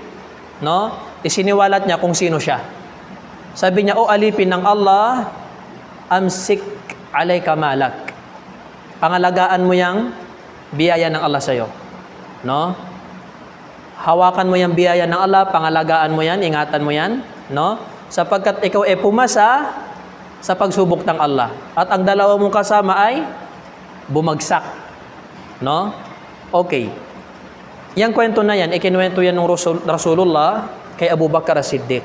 no? Isiniwalat niya kung sino siya. Sabi niya, o alipin ng Allah, amsik alayka malak. Pangalagaan mo yang biyaya ng Allah sa'yo. No? Hawakan mo yung biyaya ng Allah, pangalagaan mo yan, ingatan mo yan. No? Sapagkat ikaw ay pumasa sa pagsubok ng Allah. At ang dalawa mong kasama ay bumagsak. No? Okay. Yang kwento na yan, ikinuwento yan ng Rasulullah kay Abu Bakar as-Siddiq,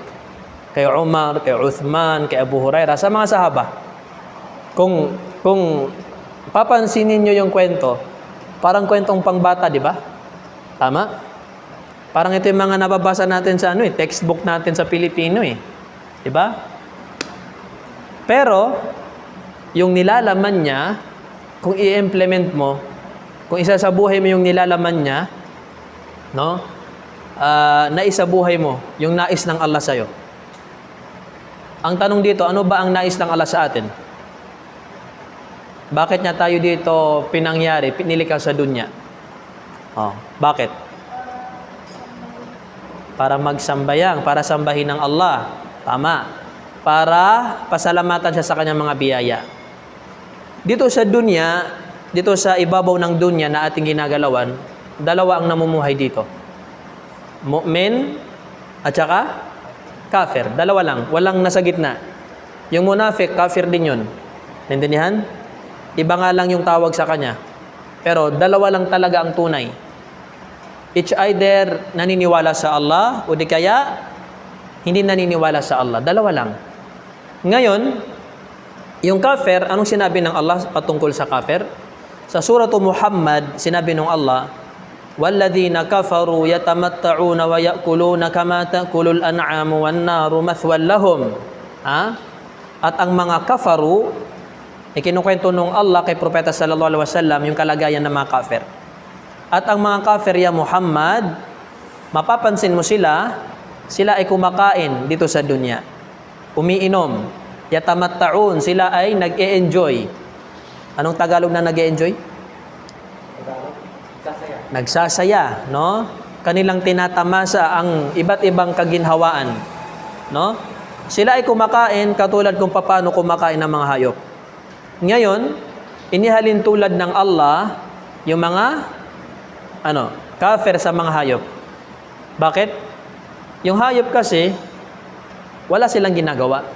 kay Umar, kay Uthman, kay Abu Hurairah, sa mga sahaba. Kung papansinin nyo yung kwento, parang kwentong pangbata, di ba? Tama? Parang ito yung mga nababasa natin sa textbook natin sa Pilipino di ba? Pero yung nilalaman niya, kung i-implement mo, kung isasabuhay mo yung nilalaman niya, no? Naisabuhay mo yung nais ng Allah sa'yo. Ang tanong dito, ano ba ang nais ng Allah sa atin? Bakit niya tayo dito pinangyari, pinilikaw sa dunya? Bakit? Para magsambayang, para sambahin ng Allah. Tama. Para pasalamatan siya sa kanyang mga biyaya. Dito sa dunya, dito sa ibabaw ng dunya na ating ginagalawan, dalawa ang namumuhay dito. Mu'min at saka kafir. Dalawa lang. Walang nasa gitna. Yung munafik, kafir din yun. Naintindihan? Iba nga lang yung tawag sa kanya. Pero dalawa lang talaga ang tunay. It's either naniniwala sa Allah o di kaya hindi naniniwala sa Allah. Dalawa lang. Ngayon, yung kafir, anong sinabi ng Allah patungkol sa kafir? Sa suratu Muhammad, sinabi ng Allah, وَالَّذِينَ كَفَرُوا يَتَمَتَّعُونَ وَيَأْكُلُونَ كَمَا تَأْكُلُ الْأَنْعَامُ وَالنَّارُ مَثْوًى لَهُمْ. At ang mga kafaru, ikinukwento nung Allah kay Propeta sallallahu alaihi wasallam yung kalagayan ng mga kafir. At ang mga kafir, ya Muhammad, mapapansin mo sila ay kumakain dito sa dunya. Umiinom. Yatamatta'un, sila ay nag-e-enjoy. Anong Tagalog na nag-e-enjoy? Nagsasaya, no? Kanilang tinatamasa ang iba't ibang kaginhawaan, no? Sila ay kumakain katulad kung paano kumakain ng mga hayop. Ngayon, inihalin tulad ng Allah yung mga kafir sa mga hayop. Bakit? Yung hayop kasi wala silang ginagawa,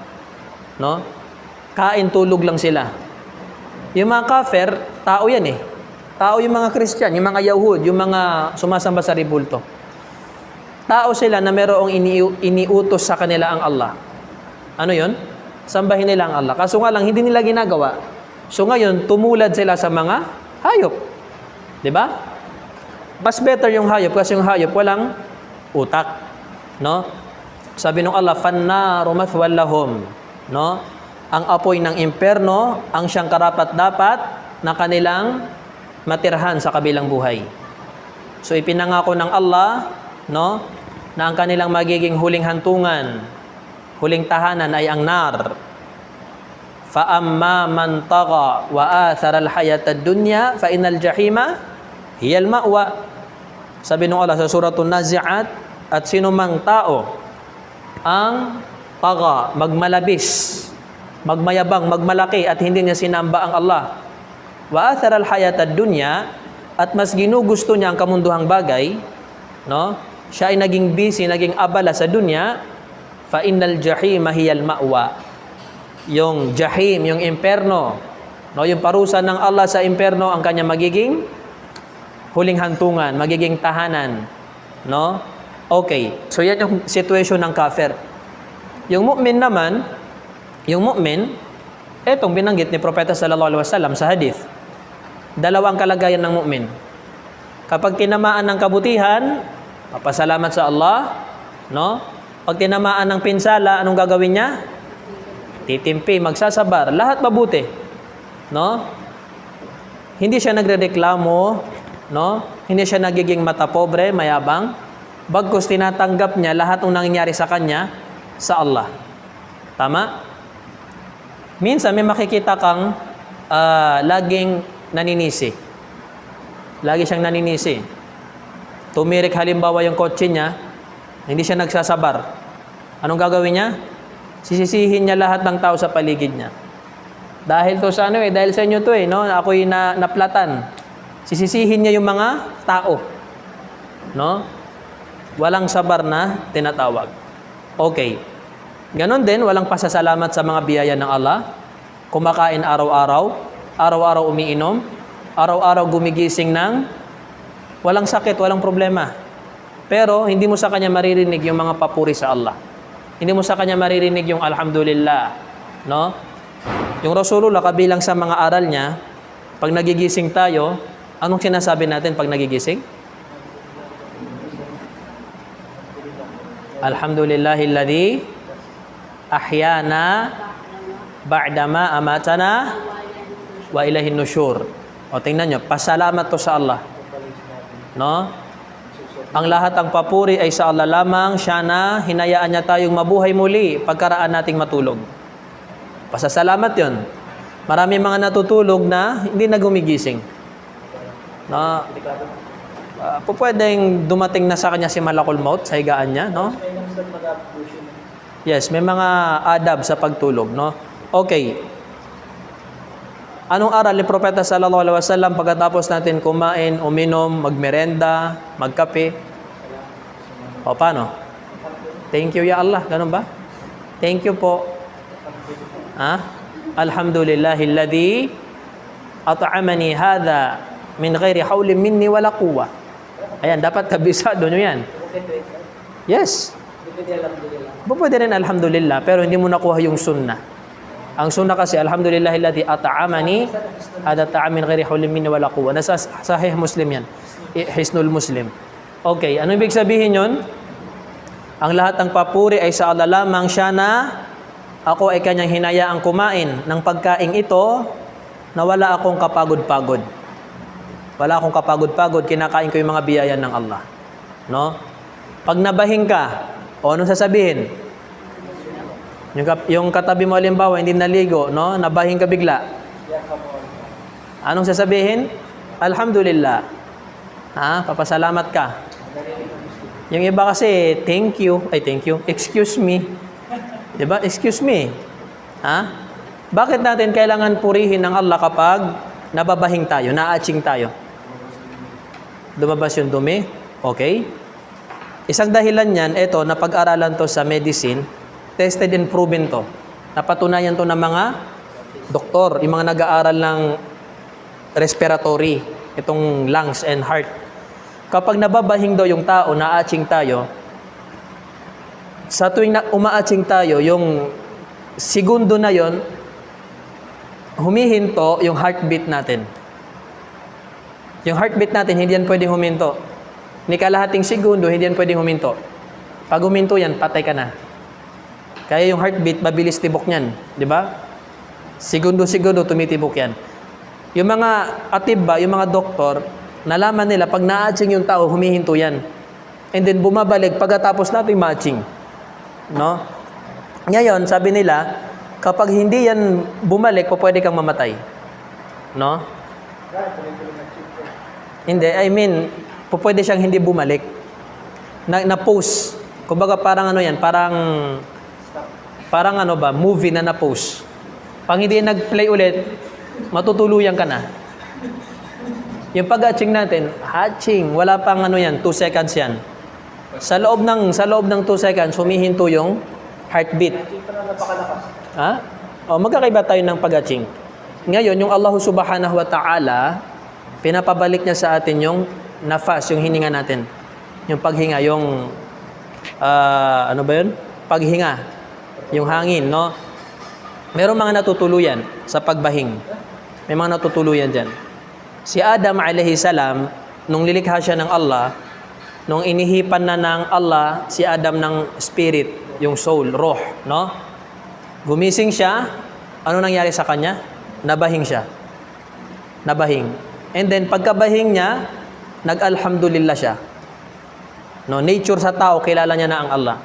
no? Kain tulog lang sila. Yung mga kafir, tao yan Tao yung mga Christian, yung mga Yahud, yung mga sumasamba sa ribulto. Tao sila na merong iniutos sa kanila ang Allah. Ano yun? Sambahin nila ang Allah. Kaso nga lang, hindi nila ginagawa. So ngayon, tumulad sila sa mga hayop. Diba? Mas better yung hayop kasi yung hayop walang utak. No? Sabi ng Allah, فَالنَّارُ مَثْوًى لَهُمْ. No? Ang apoy ng imperno, ang siyang karapat-dapat na kanilang matirhan sa kabilang buhay. So ipinangako ng Allah, no, na ang kanilang magiging huling hantungan, huling tahanan ay ang nar. Fa amma man tagha wa athara al-hayata ad-dunya fa innal jahima hiya al-ma'wa. Sabi ng Allah sa suratul Nazi'at, at sino mang tao ang tagha, magmalabis, magmayabang, magmalaki at hindi niya sinamba ang Allah, wa athara al-hayat ad-dunya, at mas ginugusto niya ang kamunduhang bagay, no? Siya ay naging busy, naging abala sa dunya, fa innal jahima hiyal ma'wa. Yung jahim, yung imperno, no, yung parusa ng Allah sa imperno ang kanya magiging huling hantungan, magiging tahanan, no? Okay. So yan yung situation ng kafir. Yung mu'min naman, yung mu'min, etong binanggit ni Propeta sallallahu alaihi wasallam sa hadith. Dalawang kalagayan ng mu'min. Kapag tinamaan ng kabutihan, papasalamat sa Allah, no? Pag tinamaan ng pinsala, anong gagawin niya? Titimpi, magsasabar, lahat mabuti, no? Hindi siya nagrereklamo, no? Hindi siya nagiging matapobre, mayabang. Bagkus tinatanggap niya lahat ng nangyayari sa kanya sa Allah. Tama? Minsan may makikita kang laging naninisi. Lagi siyang naninisi. Tumirik halimbawa yung kotse niya, hindi siya nagsasabar. Anong gagawin niya? Sisisihin niya lahat ng tao sa paligid niya. Dahil to sa dahil sa inyo to no? Ako'y naplatan. Sisisihin niya yung mga tao. No? Walang sabar na tinatawag. Okay. Ganon din, walang pasasalamat sa mga biyaya ng Allah. Kumakain araw-araw, araw-araw umiinom, araw-araw gumigising ng walang sakit, walang problema. Pero hindi mo sa kanya maririnig yung mga papuri sa Allah. Hindi mo sa kanya maririnig yung alhamdulillah, no? Yung Rasulullah kabilang sa mga aral niya, pag nagigising tayo, anong sinasabi natin pag nagigising? Alhamdulillahilladzi ahyana ba'dama amatana wa ilaihin nusyur. O tingnan nyo, pasalamat to sa Allah. No? Ang lahat ang papuri ay sa Allah lamang, siya na hinayaan niya tayong mabuhay muli pagkaraan nating matulog. Pasasalamat yon. Marami mga natutulog na hindi na gumigising. No? Pwedeng dumating na sa kanya si Malakul Maut sa higaan niya, no? Yes, may mga adab sa pagtulog, no? Okay. Anong aral ni Propeta sallallahu alaihi wasallam pagkatapos natin kumain, uminom, magmerenda, magkape? O paano? Thank you ya Allah, ganun ba? Thank you po. Alhamdulillahilladzi at'amani hadha min ghairi hawlin minni wala quwwa. Ayan, dapat kabisado nyo yan. Yes. Pwede rin alhamdulillah, pero hindi mo nakuha yung sunnah. Ang sunnah kasi, alhamdulillahilladzi at'amani hadha ta'am min ghairi hawlin minni wala quwwa. Nasa Sahih Muslim yan. Hisnul Muslim. Okay, ano ibig sabihin yun? Ang lahat ng papuri ay sa Allah lamang, siya na ako ay kanyang hinayaang kumain ng pagkaing ito na wala akong kapagod-pagod. Wala akong kapagod-pagod, kinakain ko yung mga biyaya ng Allah. No? Pag nabahing ka, o anong sasabihin? Yung katabi mo halimbawa, hindi naligo, no? Nabahing ka bigla. Anong sasabihin? Alhamdulillah. Papasalamat ka. Yung iba kasi, thank you. Ay, thank you. Excuse me. Diba? Excuse me. Bakit natin kailangan purihin ng Allah kapag nababahing tayo, naaching tayo? Lumabas yung dumi? Okay. Isang dahilan yan, ito, napag-aralan to sa medicine, tested and proven to. Napatunayan to ng mga doktor, yung mga nag-aaral ng respiratory, itong lungs and heart. Kapag nababahing daw yung tao, naaching tayo, sa tuwing umaaching tayo, yung segundo na yon, humihinto yung heartbeat natin. Yung heartbeat natin, hindi yan pwedeng huminto. Ni kalahating segundo, hindi yan pwedeng huminto. Pag huminto yan, patay ka na. Kaya yung heartbeat, mabilis tibok niyan. Di ba? Segundo-segundo, tumitibok yan. Yung mga atibba, yung mga doktor, nalaman nila, pag na-atching yung tao, humihinto yan. And then bumabalik pagkatapos natin matching. No? Ngayon, sabi nila, kapag hindi yan bumalik, pwede kang mamatay. No? Hindi, I mean, pwede siyang hindi bumalik. Na-pause. Kumbaga parang ano yan, parang ano ba, movie na na-pause. Pag hindi nag-play ulit, matutuluyan ka na. Yung pag-hatching natin, hatching, wala pang ano yan, 2 seconds yan. Sa loob ng 2 seconds, humihinto yung heartbeat. Magkakaiba tayo ng pag-hatching. Ngayon, yung Allah subhanahu wa ta'ala, pinapabalik niya sa atin yung nafas, yung hininga natin. Yung paghinga, yung ano ba yun? Paghinga. Yung hangin, no? Merong mga natutuluyan sa pagbahing. May mga natutuluyan dyan. Si Adam alayhi salam, nung lilikha siya ng Allah, nung inihipan na ng Allah si Adam ng spirit, yung soul, roh, no? Gumising siya, ano nangyari sa kanya? Nabahing siya. Nabahing. And then, pagkabahing niya, nag-alhamdulillah siya. No, nature sa tao, kilala niya na ang Allah.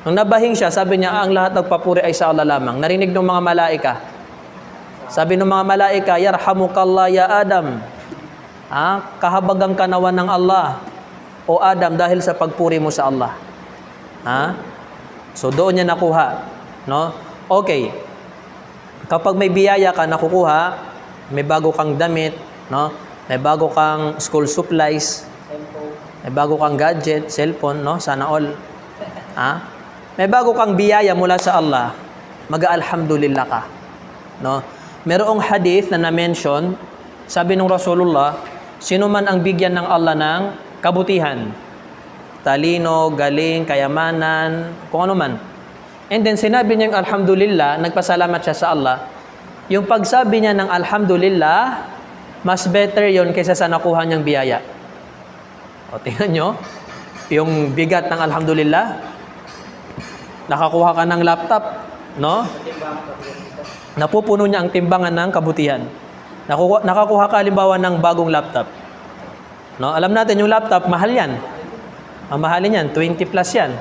Nung nabahing siya, sabi niya, ang lahat nagpapuri ay sa Allah lamang. Narinig ng mga malaika. Sabi ng mga malaika, yarhamukallah ya Adam. Kahabagang kanawan ng Allah, o Adam, dahil sa pagpuri mo sa Allah. So, doon niya nakuha. No? Okay. Kapag may biyaya ka nakukuha, may bago kang damit, no? May bago kang school supplies, may bago kang gadget, cellphone, no? Sana all. May bago kang biyaya mula sa Allah, mag-alhamdulillah ka. No? Merong hadith na na-mention, sabi ng Rasulullah, sino man ang bigyan ng Allah ng kabutihan, talino, galing, kayamanan, kung ano man. And then sinabi niya yung alhamdulillah, nagpasalamat siya sa Allah. Yung pagsabi niya ng alhamdulillah, mas better yon kaysa sa nakuha niyang biyaya. O, tingnan nyo, yung bigat ng alhamdulillah, nakakuha ka ng laptop, no? Napupuno niya ang timbangan ng kabutihan. Nakakuha ka halimbawa ng bagong laptop. No? Alam natin yung laptop, mahal yan. Mamahalin yan, 20 plus yan.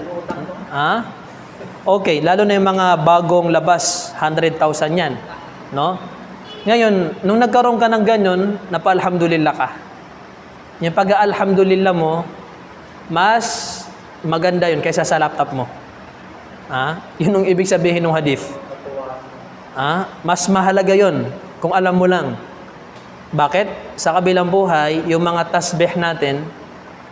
Okay, lalo na yung mga bagong labas, 100,000 yan. No? Ngayon, nung nagkaroon ka ng ganyan, napa-alhamdulillah ka. Yung pag-alhamdulillah mo, mas maganda yun kaysa sa laptop mo. Yun ang ibig sabihin ng hadith. Mas mahalaga yun kung alam mo lang. Bakit? Sa kabilang buhay, yung mga tasbih natin,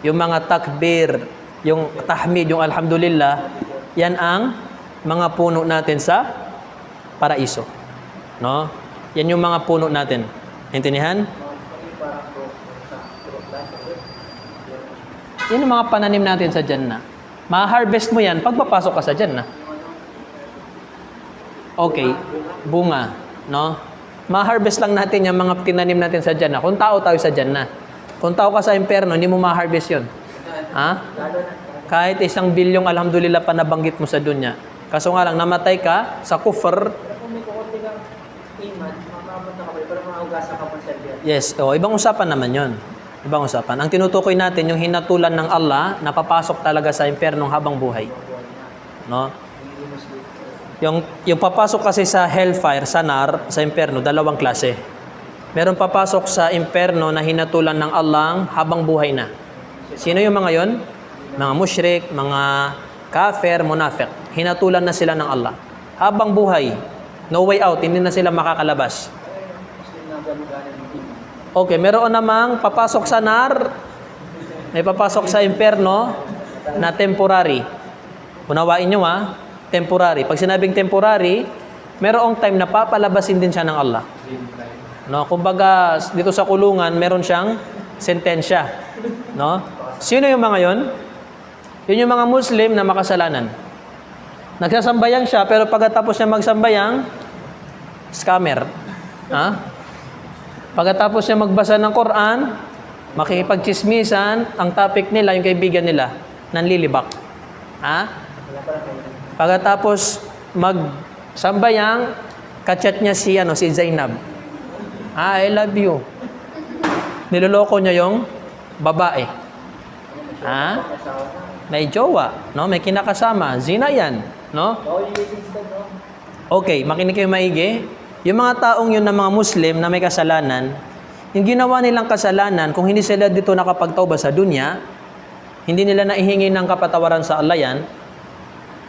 yung mga takbir, yung tahmid, yung alhamdulillah, yan ang mga puno natin sa paraiso. No? Yan yung mga puno natin. Intindihan? Yan yung mga pananim natin sa Jannah. Ma-harvest mo yan pagpapasok ka sa Jannah. Okay, bunga, no? Ma-harvest lang natin yung mga tinanim natin sa Jannah. Kung tao tayo sa Jannah. Kung tao ka sa impyerno, hindi mo ma-harvest yun. Kahit 1 bilyong alhamdulillah pa nabanggit mo sa dunya. Kaso nga lang, namatay ka sa kufr. Yes, ibang usapan naman yon. Ibang usapan. Ang tinutukoy natin, yung hinatulan ng Allah, napapasok talaga sa impyernong habang buhay. No? Yung papasok kasi sa hellfire, sa nar, sa impyerno, dalawang klase. Meron papasok sa impyerno na hinatulan ng Allah habang buhay na. Sino yung mga yon? Mga musyrik, mga kafir, munafiq. Hinatulan na sila ng Allah. Habang buhay, no way out, hindi na sila makakalabas. Okay, meron namang papasok sa nar, may papasok sa impyerno na temporary. Unawain nyo temporary. Pag sinabing temporary, merong time na papalabasin din siya ng Allah. No, kumbaga dito sa kulungan, meron siyang sentensya. No? Sino yung mga yon? Yun yung mga Muslim na makasalanan. Nagsasambayang siya, pero pagkatapos niya magsambayang, scammer. Pagkatapos niya magbasa ng Quran, makikipagchismisan, ang topic nila, yung kaibigan nila, nanlilibak. Pagkatapos magsambayang, kachat niya si Zainab. I love you. Niloloko niya yung babae. May jowa, no? May kinakasama. Zina yan, no? Okay, makinig kayo maigi. Yung mga taong yun na mga Muslim na may kasalanan, yung ginawa nilang kasalanan, kung hindi sila dito nakapagtauba sa dunya, hindi nila naihingi ng kapatawaran sa Allah yan,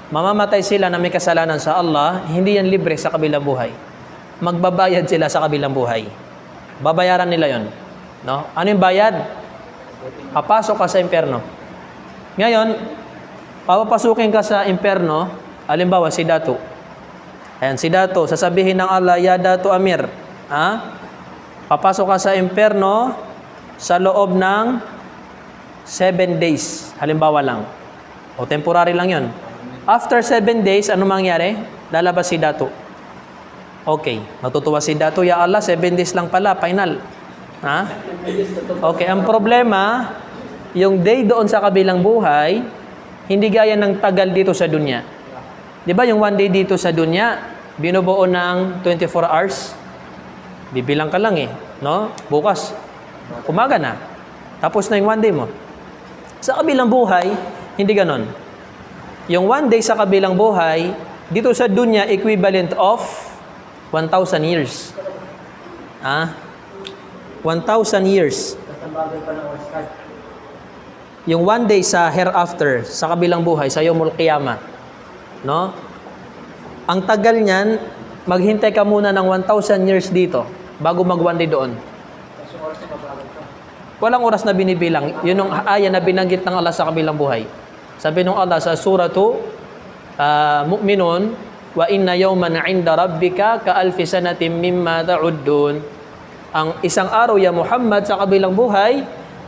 mamamatay sila na may kasalanan sa Allah, hindi yan libre sa kabilang buhay. Magbabayad sila sa kabilang buhay. Babayaran nila yon. No? Ano yung bayad? Papasok ka sa impyerno. Ngayon, papapasukin ka sa impyerno, halimbawa si Datu. Ayan, si Datu, sasabihin ng Allah, ya Datu Amir, papasok ka sa impyerno sa loob ng 7 days, halimbawa lang. O temporary lang yon. After 7 days, ano mangyari? Lalabas si Datu. Okay, matutuwa si Datu, ya Allah, 7 days lang pala, final. Okay, ang problema, yung day doon sa kabilang buhay, hindi gaya ng tagal dito sa dunya. Di ba yung 1 day dito sa dunya, binubuo ng 24 hours? Bibilang ka lang no? Bukas, Umaga na. Tapos na yung one day mo. Sa kabilang buhay, hindi ganon. Yung one day sa kabilang buhay, dito sa dunya, equivalent of 1,000 years. 1,000 years. Yung one day sa hereafter, sa kabilang buhay, sa Yawmul Qiyamah. No? Ang tagal niyan, maghintay ka muna ng 1,000 years dito bago mag one day doon. Walang oras na binibilang. Yun ang aya na binanggit ng Allah sa kabilang buhay. Sabi ng Allah sa suratu Mu'minun, wa inna yawman 'inda rabbika ka alfi sanatin mimma ta'uddun. Ang isang araw ya Muhammad sa kabilang buhay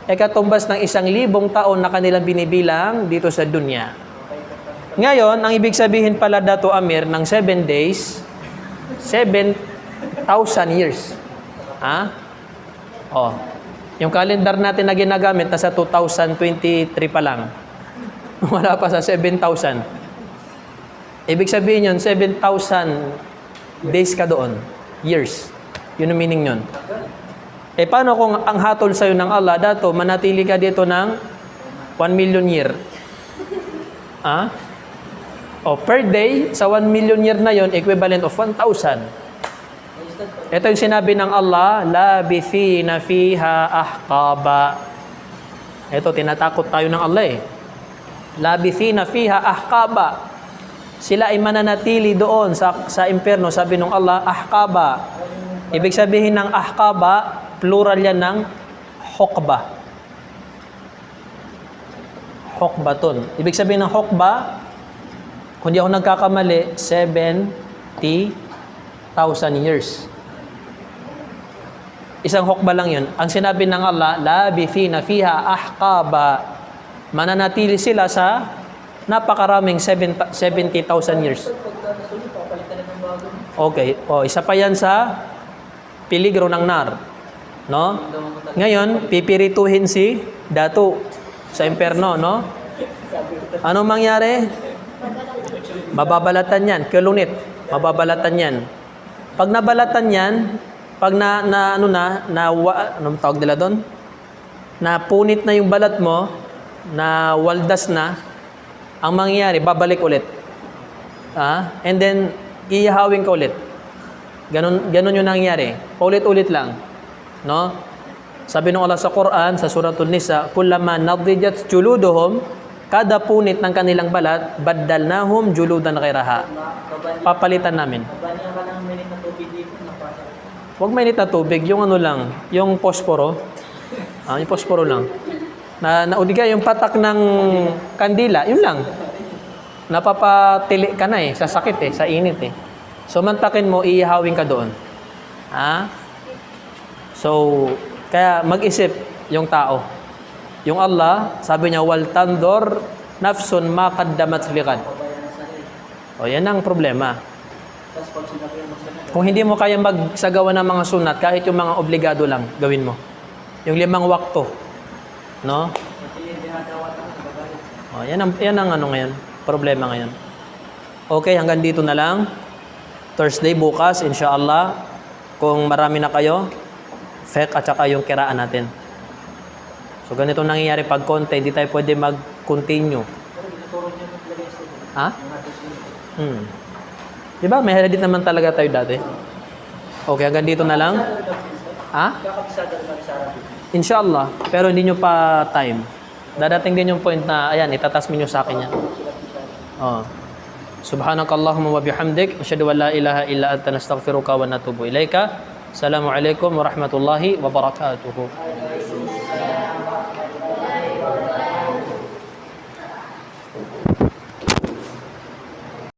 ay katumbas ng 1,000 taon na kanilang binibilang dito sa dunya. Ngayon, ang ibig sabihin pala Dato Amir ng 7 days, 7,000 years. Yung calendar natin na ginagamit nasa 2023 pa lang. Wala pa sa 7,000. Ibig sabihin yun, 7,000 days ka doon. Years. Yun ang meaning yun. Paano kung ang hatol sa'yo ng Allah, Dato, manatili ka dito ng 1 million year? Per day, sa 1 million year na yon, equivalent of 1,000. Ito yung sinabi ng Allah, labithina fiha ahqaba. Ito, tinatakot tayo ng Allah Labithina fiha ahqaba. Sila ay mananatili doon sa impyerno, sabi ng Allah, ahqaba. Ibig sabihin ng ahqaba, plural yan ng hukba. Hukbatun. Ibig sabihin ng hukba, kung di ako nagkakamali, 70,000 years. Isang hukba lang yun. Ang sinabi ng Allah, labithina fiha ahqaba. Mananatili sila sa napakaraming 70,000 years. Okay. Isa pa yan sa peligro ng nar. No? Ngayon, pipirituhin si Dato sa impyerno, no? Ano mangyari? Mababalatan yan, kulunit. Mababalatan yan. Pag nabalatan yan, pag anong tawag nila doon? Napunit na yung balat mo, na waldas na, ang mangyayari, babalik ulit. And then, iihawin ka ulit. Ganun yung nangyayari. Paulit-ulit lang. No? Sabi ng Allah sa Quran, sa Suratul Nisa, kullama nadijat juluduhum, kada punit ng kanilang balat, baddalnahum juludan ghairaha. Papalitan namin. Huwag mainit na tubig, yung ano lang, yung posporo. Yung posporo lang. Naudiga yung patak ng kandila, yun lang. Napapatili ka na sa sakit sa init So mantakin mo, iihawin ka doon. So, kaya mag-isip yung tao. Yung Allah, sabi niya, wal tandor nafsun ma qaddamat liqad. Yan ang problema. Kung hindi mo kaya magsagawa ng mga sunat, kahit yung mga obligado lang, gawin mo. Yung 5 wakto. No? Yan ang ano ngayon, problema ngayon. Okay, hanggang dito na lang. Thursday, bukas, inshallah, kung marami na kayo, fake at saka yung kiraan natin. So, ganito nangyayari pag konti, hindi tayo pwede mag-continue. Diba? May edit naman talaga tayo dati. Okay, hanggang dito na lang. Inshallah. Pero hindi nyo pa time. Dadating din yung point na, ayan, itatasmin nyo sa akin yan. Subhanakallahumma wa bihamdik. Asyhadu an la ilaha illa anta nastaghfiruka wa natubu ilaika. Assalamualaikum warahmatullahi wabarakatuh.